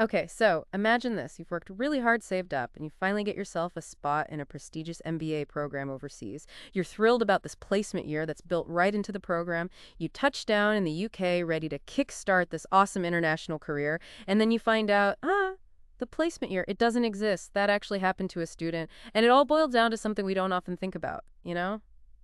Okay, so imagine this. You've worked really hard, saved up, and you finally get yourself a spot in a prestigious MBA program overseas. You're thrilled about this placement year that's built right into the program. You touch down in the UK, ready to kickstart this awesome international career, and then you find out, the placement year, it doesn't exist. That actually happened to a student. And it all boiled down to something we don't often think about,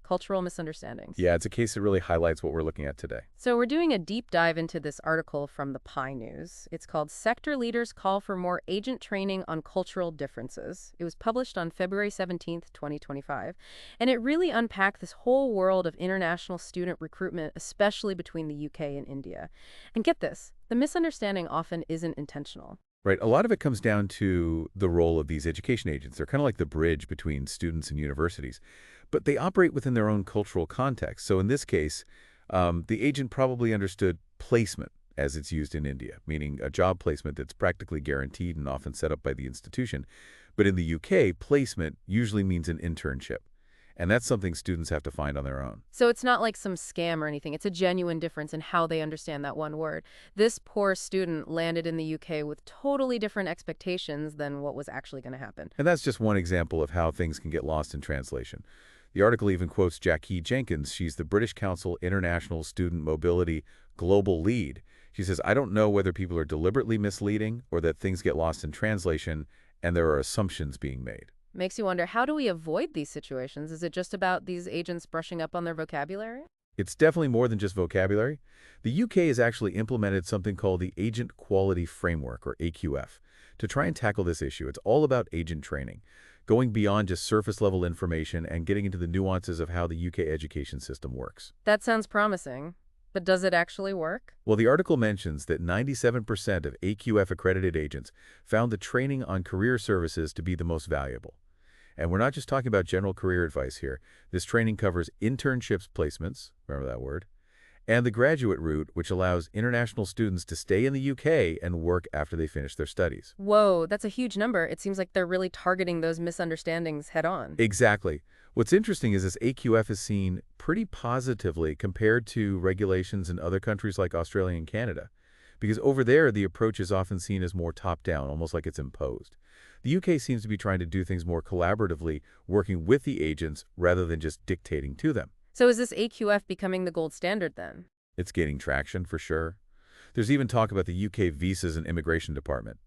cultural misunderstandings. Yeah, it's a case that really highlights what we're looking at today. So we're doing a deep dive into this article from the Pi News. It's called Sector Leaders Call for More Agent Training on Cultural Differences. It was published on February 17th, 2025. And it really unpacked this whole world of international student recruitment, especially between the UK and India. And get this, the misunderstanding often isn't intentional. Right. A lot of it comes down to the role of these education agents. They're kind of like the bridge between students and universities, but they operate within their own cultural context. So in this case, the agent probably understood placement as it's used in India, meaning a job placement that's practically guaranteed and often set up by the institution. But in the UK, placement usually means an internship. And that's something students have to find on their own. So it's not like some scam or anything. It's a genuine difference in how they understand that one word. This poor student landed in the UK with totally different expectations than what was actually going to happen. And that's just one example of how things can get lost in translation. The article even quotes Jackie Jenkins. She's the British Council International Student Mobility Global Lead. She says, I don't know whether people are deliberately misleading or that things get lost in translation and there are assumptions being made. Makes you wonder, how do we avoid these situations? Is it just about these agents brushing up on their vocabulary? It's definitely more than just vocabulary. The UK has actually implemented something called the Agent Quality Framework, or AQF, to try and tackle this issue. It's all about agent training, going beyond just surface-level information and getting into the nuances of how the UK education system works. That sounds promising. But does it actually work? Well, the article mentions that 97% of AQF-accredited agents found the training on career services to be the most valuable. And we're not just talking about general career advice here. This training covers internships placements, remember that word, and the graduate route, which allows international students to stay in the UK and work after they finish their studies. Whoa, that's a huge number. It seems like they're really targeting those misunderstandings head on. Exactly. What's interesting is this AQF is seen pretty positively compared to regulations in other countries like Australia and Canada, because over there the approach is often seen as more top-down, almost like it's imposed. The UK seems to be trying to do things more collaboratively, working with the agents rather than just dictating to them. So is this AQF becoming the gold standard then? It's gaining traction for sure. There's even talk about the UK Visas and Immigration Department,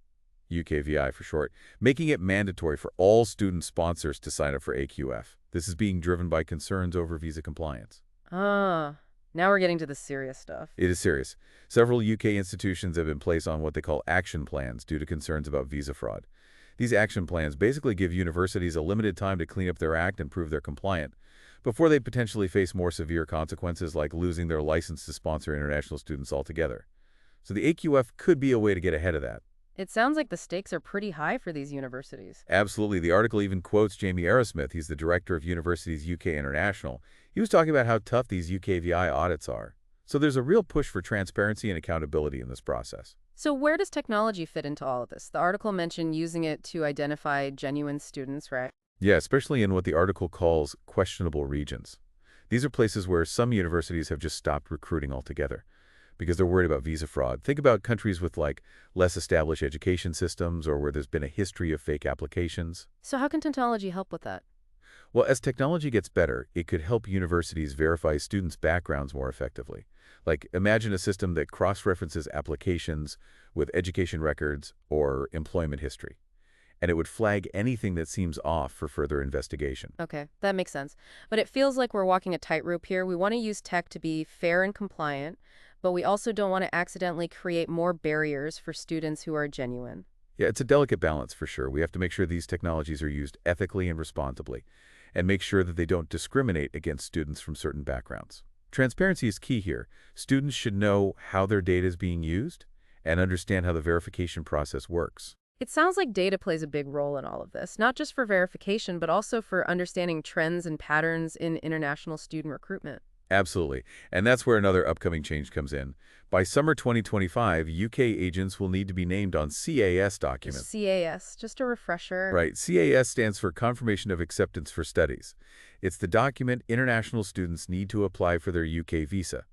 UKVI for short, making it mandatory for all student sponsors to sign up for AQF. This is being driven by concerns over visa compliance. Now we're getting to the serious stuff. It is serious. Several UK institutions have been placed on what they call action plans due to concerns about visa fraud. These action plans basically give universities a limited time to clean up their act and prove they're compliant before they potentially face more severe consequences like losing their license to sponsor international students altogether. So the AQF could be a way to get ahead of that. It sounds like the stakes are pretty high for these universities. Absolutely. The article even quotes Jamie Arrowsmith. He's the director of Universities UK International. He was talking about how tough these UKVI audits are. So there's a real push for transparency and accountability in this process. So where does technology fit into all of this? The article mentioned using it to identify genuine students, right? Yeah, especially in what the article calls questionable regions. These are places where some universities have just stopped recruiting altogether because they're worried about visa fraud. Think about countries with less established education systems or where there's been a history of fake applications. So how can technology help with that? Well, as technology gets better, it could help universities verify students' backgrounds more effectively. Imagine a system that cross-references applications with education records or employment history, and it would flag anything that seems off for further investigation. Okay, that makes sense. But it feels like we're walking a tightrope here. We want to use tech to be fair and compliant, but we also don't want to accidentally create more barriers for students who are genuine. Yeah, it's a delicate balance for sure. We have to make sure these technologies are used ethically and responsibly, and make sure that they don't discriminate against students from certain backgrounds. Transparency is key here. Students should know how their data is being used and understand how the verification process works. It sounds like data plays a big role in all of this, not just for verification, but also for understanding trends and patterns in international student recruitment. Absolutely. And that's where another upcoming change comes in. By summer 2025, UK agents will need to be named on CAS documents. CAS, just a refresher. Right. CAS stands for Confirmation of Acceptance for Studies. It's the document international students need to apply for their UK visa.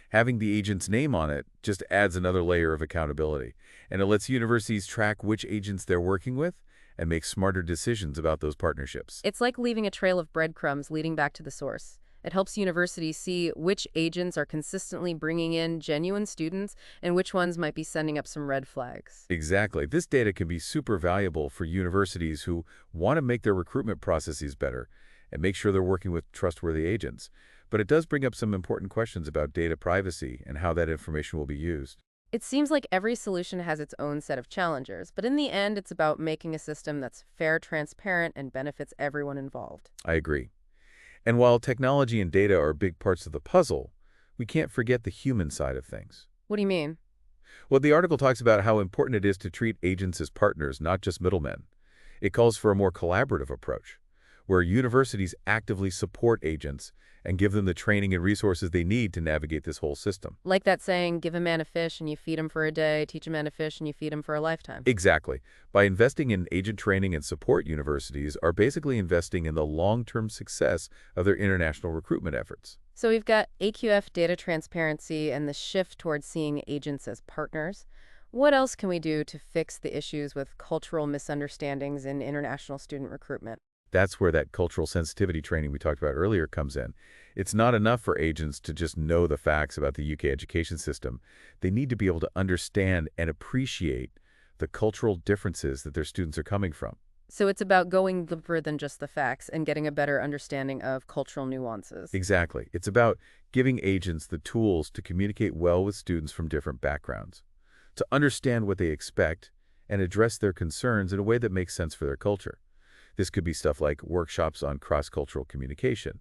Having the agent's name on it just adds another layer of accountability, and it lets universities track which agents they're working with and make smarter decisions about those partnerships. It's like leaving a trail of breadcrumbs leading back to the source. It helps universities see which agents are consistently bringing in genuine students and which ones might be sending up some red flags. Exactly. This data can be super valuable for universities who want to make their recruitment processes better and make sure they're working with trustworthy agents. But it does bring up some important questions about data privacy and how that information will be used. It seems like every solution has its own set of challengers, but in the end, it's about making a system that's fair, transparent, and benefits everyone involved. I agree. And while technology and data are big parts of the puzzle, we can't forget the human side of things. What do you mean? Well, the article talks about how important it is to treat agents as partners, not just middlemen. It calls for a more collaborative approach, where universities actively support agents and give them the training and resources they need to navigate this whole system. Like that saying, give a man a fish and you feed him for a day, teach a man to fish and you feed him for a lifetime. Exactly. By investing in agent training and support, universities are basically investing in the long-term success of their international recruitment efforts. So we've got AQF data transparency and the shift towards seeing agents as partners. What else can we do to fix the issues with cultural misunderstandings in international student recruitment? That's where that cultural sensitivity training we talked about earlier comes in. It's not enough for agents to just know the facts about the UK education system. They need to be able to understand and appreciate the cultural differences that their students are coming from. So it's about going deeper than just the facts and getting a better understanding of cultural nuances. Exactly. It's about giving agents the tools to communicate well with students from different backgrounds, to understand what they expect and address their concerns in a way that makes sense for their culture. This could be stuff like workshops on cross-cultural communication,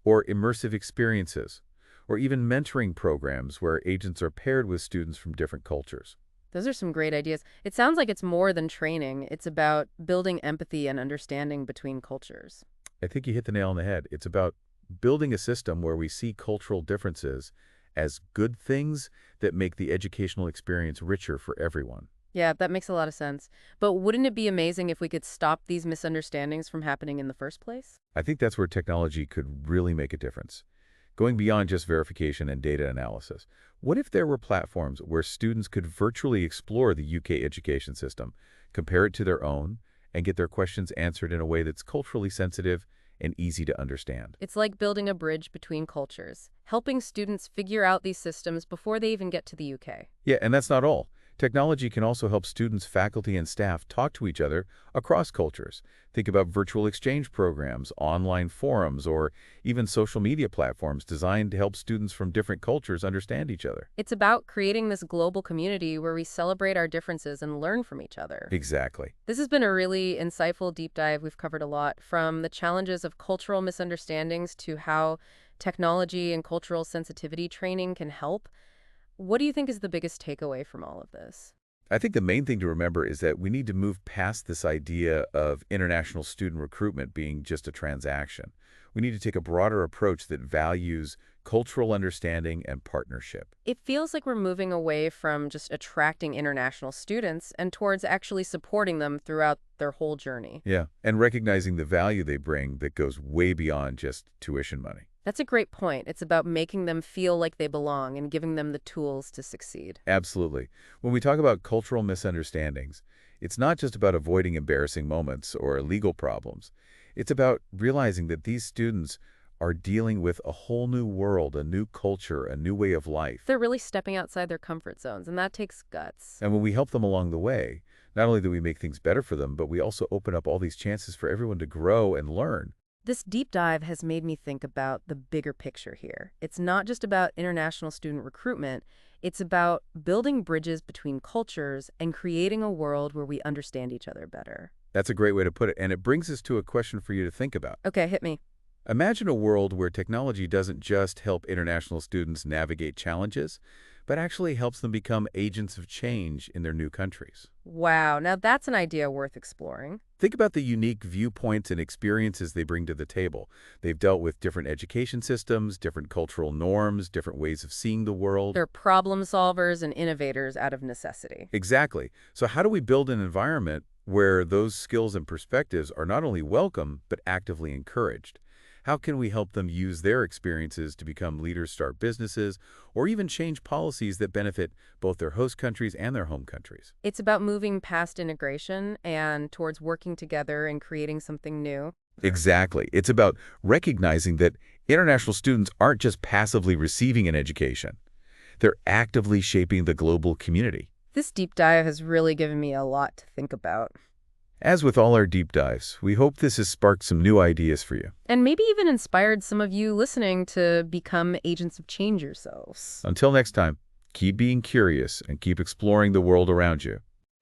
or immersive experiences, or even mentoring programs where agents are paired with students from different cultures. Those are some great ideas. It sounds like it's more than training. It's about building empathy and understanding between cultures. I think you hit the nail on the head. It's about building a system where we see cultural differences as good things that make the educational experience richer for everyone. Yeah, that makes a lot of sense. But wouldn't it be amazing if we could stop these misunderstandings from happening in the first place? I think that's where technology could really make a difference. Going beyond just verification and data analysis, what if there were platforms where students could virtually explore the UK education system, compare it to their own, and get their questions answered in a way that's culturally sensitive and easy to understand? It's like building a bridge between cultures, helping students figure out these systems before they even get to the UK. Yeah, and that's not all. Technology can also help students, faculty, and staff talk to each other across cultures. Think about virtual exchange programs, online forums, or even social media platforms designed to help students from different cultures understand each other. It's about creating this global community where we celebrate our differences and learn from each other. Exactly. This has been a really insightful deep dive. We've covered a lot, from the challenges of cultural misunderstandings to how technology and cultural sensitivity training can help. What do you think is the biggest takeaway from all of this? I think the main thing to remember is that we need to move past this idea of international student recruitment being just a transaction. We need to take a broader approach that values cultural understanding and partnership. It feels like we're moving away from just attracting international students and towards actually supporting them throughout their whole journey. Yeah, and recognizing the value they bring that goes way beyond just tuition money. That's a great point. It's about making them feel like they belong and giving them the tools to succeed. Absolutely. When we talk about cultural misunderstandings, it's not just about avoiding embarrassing moments or legal problems. It's about realizing that these students are dealing with a whole new world, a new culture, a new way of life. They're really stepping outside their comfort zones, and that takes guts. And when we help them along the way, not only do we make things better for them, but we also open up all these chances for everyone to grow and learn. This deep dive has made me think about the bigger picture here. It's not just about international student recruitment. It's about building bridges between cultures and creating a world where we understand each other better. That's a great way to put it, and it brings us to a question for you to think about. Okay, hit me. Imagine a world where technology doesn't just help international students navigate challenges, but actually helps them become agents of change in their new countries. Wow, now that's an idea worth exploring. Think about the unique viewpoints and experiences they bring to the table. They've dealt with different education systems, different cultural norms, different ways of seeing the world. They're problem solvers and innovators out of necessity. Exactly. So how do we build an environment where those skills and perspectives are not only welcome, but actively encouraged? How can we help them use their experiences to become leaders, start businesses, or even change policies that benefit both their host countries and their home countries? It's about moving past integration and towards working together and creating something new. Exactly. It's about recognizing that international students aren't just passively receiving an education. They're actively shaping the global community. This deep dive has really given me a lot to think about. As with all our deep dives, we hope this has sparked some new ideas for you. And maybe even inspired some of you listening to become agents of change yourselves. Until next time, keep being curious and keep exploring the world around you.